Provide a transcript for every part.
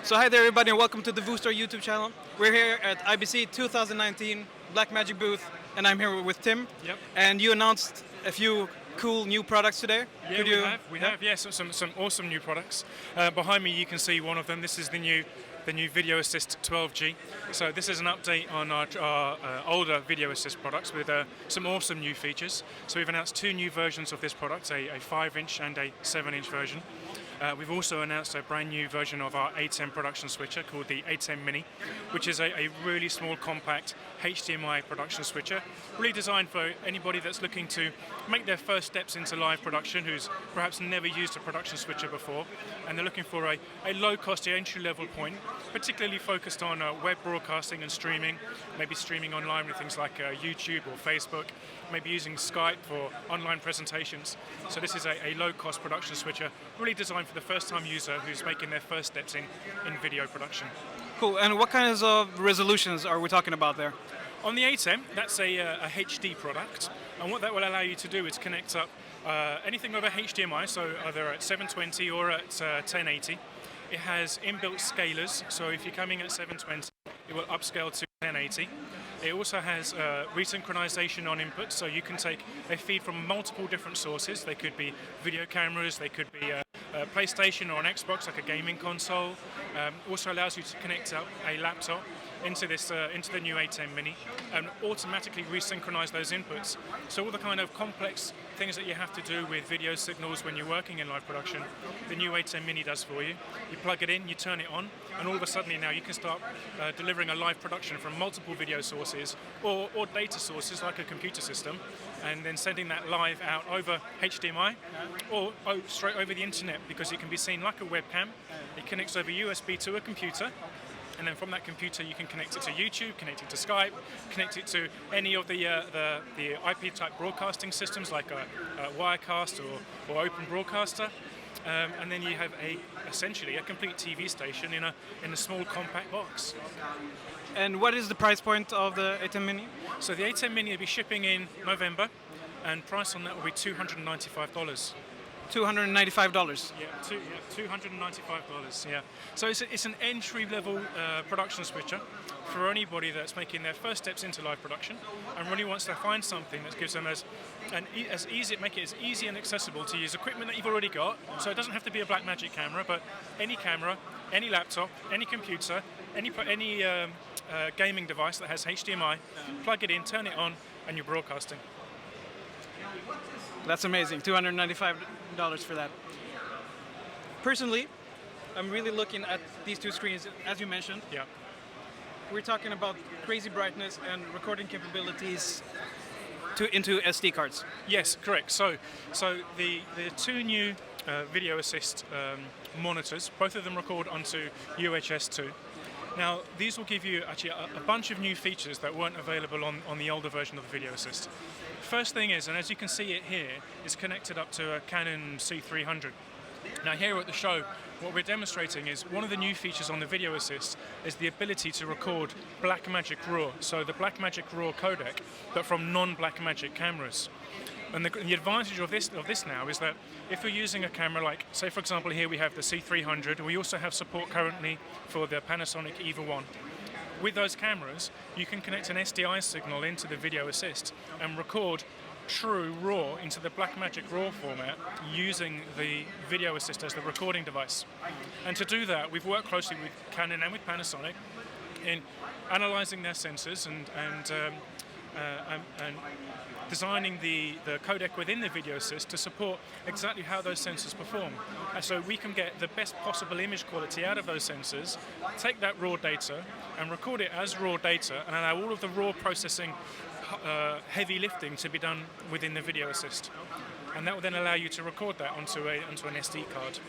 So hi there everybody and welcome to the Voosestore YouTube channel. We're here at IBC 2019 Blackmagic booth and I'm here with Tim. Yep. And you announced a few cool new products today. Yeah, we have. Yeah, some awesome new products. Behind me you can see one of them. This is the new Video Assist 12G. So this is an update on our older Video Assist products with some awesome new features. So we've announced two new versions of this product, a 5-inch and a 7-inch version. We've also announced a brand new version of our ATEM production switcher called the Atem Mini, which is a really small, compact HDMI production switcher, really designed for anybody that's looking to make their first steps into live production, who's perhaps never used a production switcher before, and they're looking for a low-cost entry-level point, particularly focused on web broadcasting and streaming, maybe streaming online with things like YouTube or Facebook, maybe using Skype for online presentations. So this is a low-cost production switcher, really designed for the first-time user who's making their first steps in video production. Cool, and what kinds of resolutions are we talking about there? On the ATEM, that's a HD product, and what that will allow you to do is connect up anything over HDMI, so either at 720 or at 1080. It has inbuilt scalers, so if you're coming at 720, it will upscale to 1080. It also has resynchronization on input, so you can take a feed from multiple different sources. They could be video cameras, they could be a PlayStation or an Xbox, like a gaming console. Also allows you to connect up a laptop into the new Atem Mini and automatically resynchronize those inputs. So all the kind of complex things that you have to do with video signals when you're working in live production, the new Atem Mini does for you. You plug it in, you turn it on, and all of a sudden now you can start delivering a live production from multiple video sources or data sources like a computer system, and then sending that live out over HDMI or straight over the internet, because it can be seen like a webcam. It connects over USB to a computer, and then from that computer you can connect it to YouTube, connect it to Skype, connect it to any of the IP type broadcasting systems like Wirecast or Open Broadcaster, and then you have essentially a complete TV station in a small compact box. And what is the price point of the Atem Mini? So the Atem Mini will be shipping in November, and price on that will be $295. $295. Yeah, $295. Yeah. So it's an entry-level production switcher for anybody that's making their first steps into live production and really wants to find something that gives them make it as easy and accessible to use equipment that you've already got. So it doesn't have to be a Blackmagic camera, but any camera, any laptop, any computer, any gaming device that has HDMI, plug it in, turn it on, and you're broadcasting. That's amazing, $295 for that. Personally, I'm really looking at these two screens, as you mentioned. Yeah. We're talking about crazy brightness and recording capabilities into SD cards. Yes, correct. So the two new Video Assist monitors, both of them record onto UHS 2. Now, these will give you actually a bunch of new features that weren't available on the older version of the Video Assist. First thing is, and as you can see it here, is connected up to a Canon C300. Now here at the show, what we're demonstrating is one of the new features on the Video Assist is the ability to record Blackmagic RAW, so the Blackmagic RAW codec, but from non-Blackmagic cameras. And the advantage of this now is that if you're using a camera like, say for example here we have the C300, and we also have support currently for the Panasonic EVA 1. With those cameras, you can connect an SDI signal into the Video Assist and record true RAW into the Blackmagic RAW format using the Video Assist as the recording device. And to do that, we've worked closely with Canon and with Panasonic in analyzing their sensors and designing the codec within the Video Assist to support exactly how those sensors perform. And so we can get the best possible image quality out of those sensors, take that raw data and record it as raw data and allow all of the raw processing heavy lifting to be done within the Video Assist. And that will then allow you to record that onto an SD card.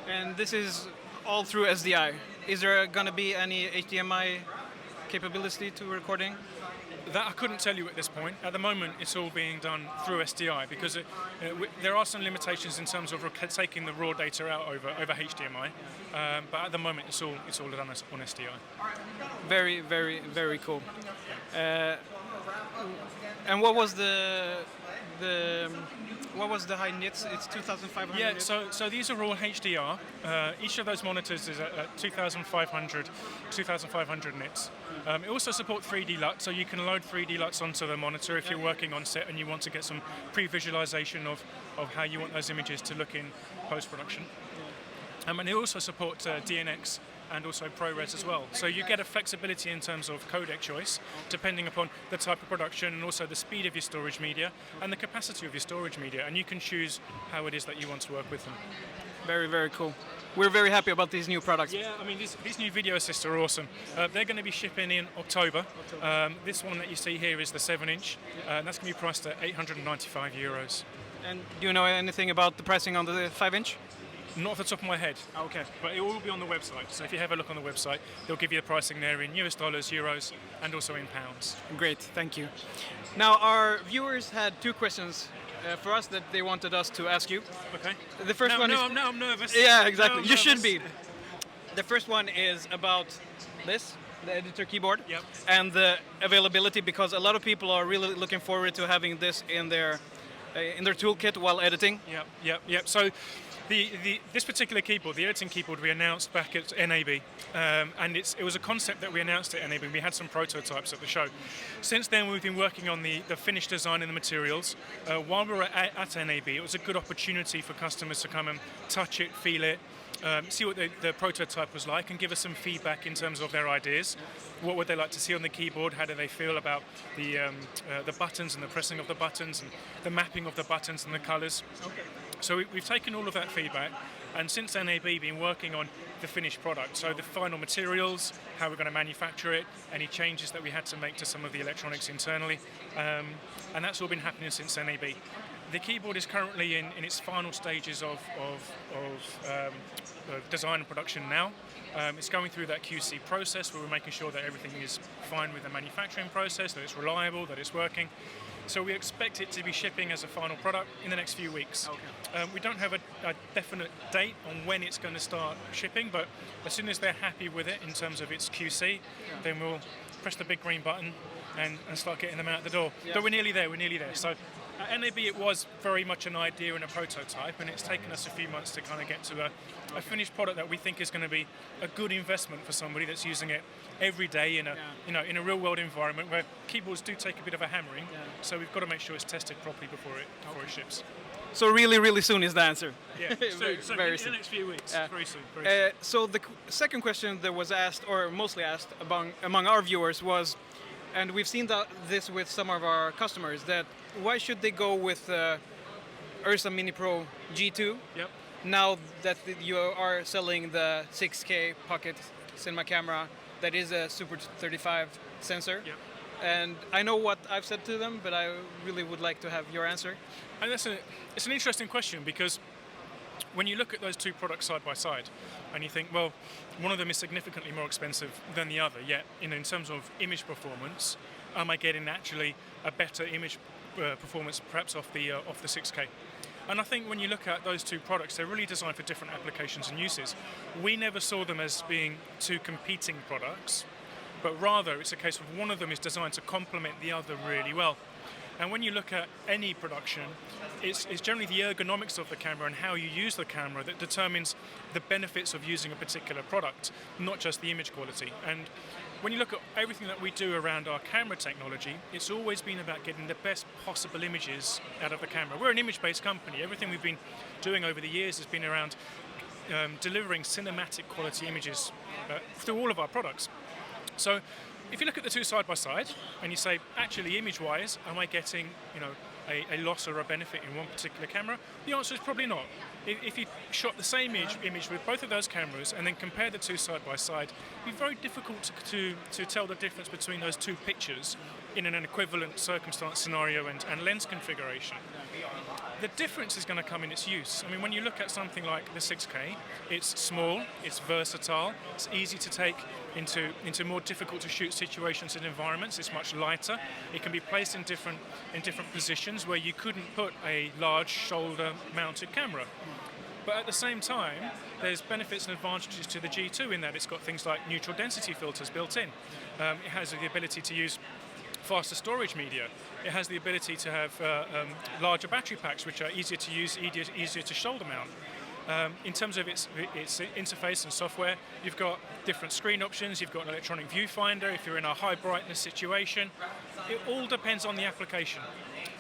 And this is all through SDI. Is there going to be any HDMI capability to recording? That I couldn't tell you at this point. At the moment, it's all being done through SDI because there are some limitations in terms of taking the raw data out over HDMI. But at the moment, it's all done on SDI. Very, very, very cool. And what was the what was the high nits? It's 2,500 Yeah, nits? so these are all HDR. Each of those monitors is at 2,500 nits. It also supports 3D LUT, so you can load 3D LUTs onto the monitor if you're working on set and you want to get some pre-visualization of how you want those images to look in post-production. And it also supports DNX and also ProRes as well. So you get a flexibility in terms of codec choice, depending upon the type of production and also the speed of your storage media and the capacity of your storage media, and you can choose how it is that you want to work with them. Very, very cool. We're very happy about these new products. Yeah, I mean, these new video assists are awesome. They're going to be shipping in October. This one that you see here is the 7-inch, and that's going to be priced at €895. And do you know anything about the pricing on the 5-inch? Not off the top of my head. Okay. But it will be on the website. So if you have a look on the website, they'll give you the pricing there in US dollars, euros, and also in pounds. Great, thank you. Now, our viewers had two questions for us that they wanted us to ask you. Okay. The first one is... Now I'm nervous. Yeah, exactly. Now I'm You should nervous. be. The first one is about this, the editor keyboard, Yep. and the availability, because a lot of people are really looking forward to having this in their toolkit while editing. Yep. So this particular keyboard, the editing keyboard, we announced back at NAB, and it was a concept that we announced at NAB. We had some prototypes at the show. Since then, we've been working on the finished design and the materials. While we were at NAB, it was a good opportunity for customers to come and touch it, feel it, see what the prototype was like, and give us some feedback in terms of their ideas. What would they like to see on the keyboard? How do they feel about the buttons and the pressing of the buttons and the mapping of the buttons and the colors? Okay. So we've taken all of that feedback, and since NAB, been working on the finished product. So the final materials, how we're going to manufacture it, any changes that we had to make to some of the electronics internally, and that's all been happening since NAB. The keyboard is currently in its final stages of design and production now. It's going through that QC process where we're making sure that everything is fine with the manufacturing process, that it's reliable, that it's working. So we expect it to be shipping as a final product in the next few weeks. Okay. We don't have a definite date on when it's going to start shipping, but as soon as they're happy with it in terms of its QC, then we'll press the big green button and start getting them out the door. Yeah. But we're nearly there. So at NAB, it was very much an idea and a prototype, and it's taken us a few months to kind of get to a finished product that we think is going to be a good investment for somebody that's using it every day in a real world environment where keyboards do take a bit of a hammering. Yeah. So we've got to make sure it's tested properly before it ships. So really soon is the answer. Yeah, so very soon. In the next few weeks. Very soon. So the second question that was asked, or mostly asked among our viewers, was, and we've seen this with some of our customers, that why should they go with Ursa Mini Pro G2 now that you are selling the 6K pocket cinema camera that is a Super 35 sensor? Yep. And I know what I've said to them, but I really would like to have your answer. And it's an interesting question, because when you look at those two products side by side and you think, well, one of them is significantly more expensive than the other, yet in terms of image performance, am I getting actually a better image performance perhaps off the 6K? And I think when you look at those two products, they're really designed for different applications and uses. We never saw them as being two competing products, but rather it's a case of one of them is designed to complement the other really well. And when you look at any production, it's generally the ergonomics of the camera and how you use the camera that determines the benefits of using a particular product, not just the image quality. And when you look at everything that we do around our camera technology, it's always been about getting the best possible images out of the camera. We're an image-based company. Everything we've been doing over the years has been around delivering cinematic quality images through all of our products. So if you look at the two side by side and you say, actually, image-wise, am I getting, a loss or a benefit in one particular camera? The answer is probably not. If you shot the same image with both of those cameras and then compare the two side by side, it'd be very difficult to tell the difference between those two pictures in an equivalent circumstance scenario and lens configuration. The difference is going to come in its use. I mean, when you look at something like the 6K, it's small, it's versatile, it's easy to take into more difficult to shoot situations and environments. It's much lighter. It can be placed in different positions where you couldn't put a large shoulder-mounted camera. But at the same time, there's benefits and advantages to the G2 in that it's got things like neutral density filters built in. It has the ability to use faster storage media. It has the ability to have larger battery packs, which are easier to use, easier to shoulder mount. In terms of its interface and software, you've got different screen options, you've got an electronic viewfinder if you're in a high brightness situation. It all depends on the application.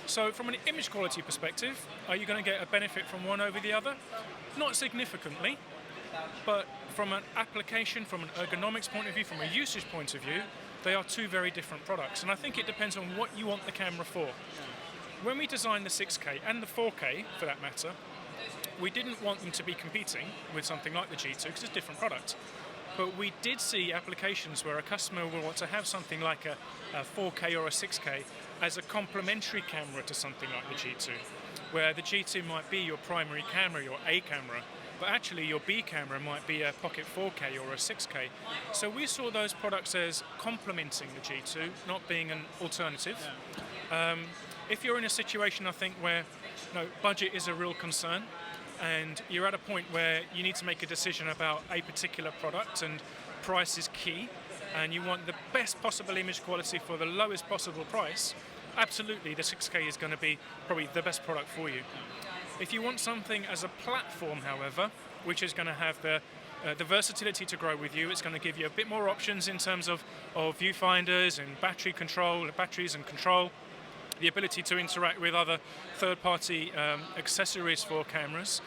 So from an image quality perspective, are you going to get a benefit from one over the other? Not significantly, but from an application, from an ergonomics point of view, from a usage point of view, they are two very different products. And I think it depends on what you want the camera for. When we designed the 6K and the 4K, for that matter, we didn't want them to be competing with something like the G2 because it's a different product. But we did see applications where a customer will want to have something like a 4K or a 6K as a complementary camera to something like the G2, where the G2 might be your primary camera, your A camera, but actually your B camera might be a Pocket 4K or a 6K. So we saw those products as complementing the G2, not being an alternative. If you're in a situation, I think, where budget is a real concern, and you're at a point where you need to make a decision about a particular product and price is key, and you want the best possible image quality for the lowest possible price, absolutely the 6K is going to be probably the best product for you. If you want something as a platform, however, which is going to have the versatility to grow with you, it's going to give you a bit more options in terms of viewfinders and batteries and control, the ability to interact with other third-party accessories for cameras,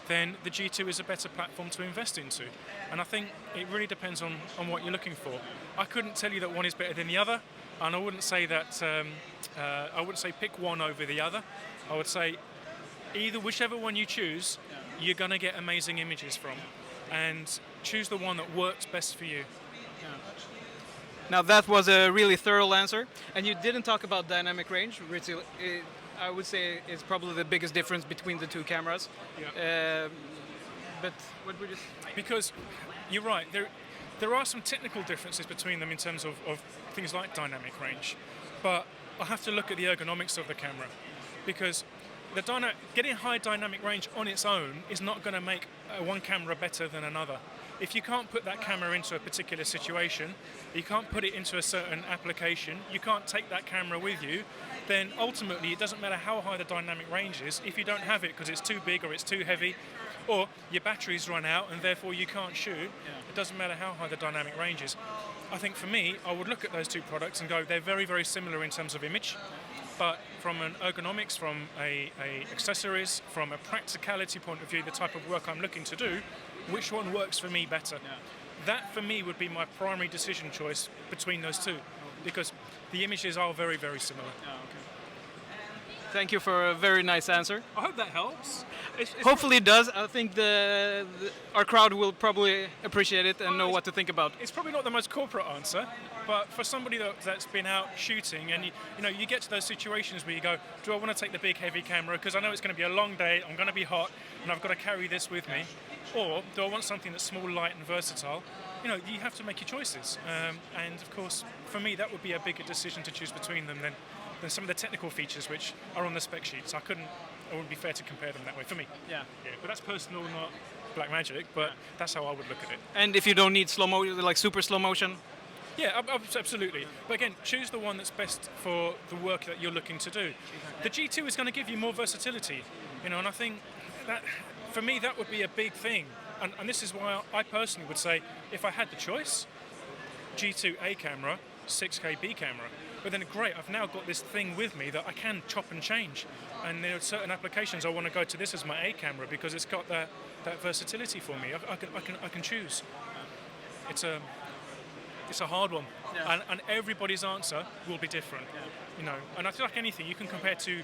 then the G2 is a better platform to invest into. And I think it really depends on what you're looking for. I couldn't tell you that one is better than the other, and I wouldn't say that I wouldn't say pick one over the other. I would say whichever one you choose, you're going to get amazing images from, and choose the one that works best for you. Now that was a really thorough answer, and you didn't talk about dynamic range, which I would say is probably the biggest difference between the two cameras. Yeah. But what would you say? Because you're right, there are some technical differences between them in terms of things like dynamic range, but I have to look at the ergonomics of the camera, because getting high dynamic range on its own is not going to make one camera better than another. If you can't put that camera into a particular situation, you can't put it into a certain application, you can't take that camera with you, then ultimately it doesn't matter how high the dynamic range is. If you don't have it because it's too big or it's too heavy, or your batteries run out and therefore you can't shoot, it doesn't matter how high the dynamic range is. I think for me, I would look at those two products and go, they're very, very similar in terms of image, but from an ergonomics, from a accessories, from a practicality point of view, the type of work I'm looking to do, which one works for me better? That for me would be my primary decision choice between those two, because the images are very, very similar. Thank you for a very nice answer. I hope that helps. Hopefully it does. I think our crowd will probably appreciate it and know what to think about. It's probably not the most corporate answer, but for somebody that's been out shooting, and you get to those situations where you go, do I want to take the big heavy camera because I know it's going to be a long day, I'm going to be hot, and I've got to carry this with me, or do I want something that's small, light, and versatile? You have to make your choices, and of course, for me, that would be a bigger decision to choose between them than some of the technical features which are on the spec sheets. It wouldn't be fair to compare them that way for me. Yeah. But that's personal, not Blackmagic, but that's how I would look at it. And if you don't need slow motion, like super slow motion? Yeah, absolutely. But again, choose the one that's best for the work that you're looking to do. The G2 is going to give you more versatility, and I think that, for me, that would be a big thing. And this is why I personally would say, if I had the choice, G2 A camera, 6K B camera. But then great, I've now got this thing with me that I can chop and change. And there are certain applications I want to go to this as my A camera because it's got that versatility for me. I can choose. It's a hard one, and everybody's answer will be different. And I feel like anything, you can compare two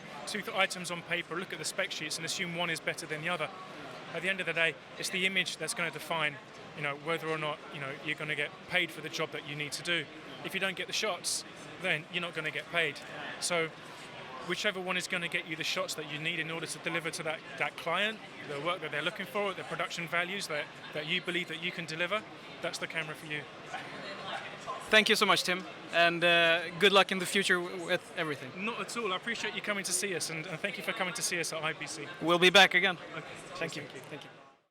items on paper, look at the spec sheets, and assume one is better than the other. At the end of the day, it's the image that's going to define, whether or not you're going to get paid for the job that you need to do. If you don't get the shots, then you're not going to get paid. So whichever one is going to get you the shots that you need in order to deliver to that client, the work that they're looking for, the production values that you believe that you can deliver, that's the camera for you. Thank you so much, Tim, and good luck in the future with everything. Not at all. I appreciate you coming to see us, and thank you for coming to see us at IBC. We'll be back again. Okay. Thank you. Thank you.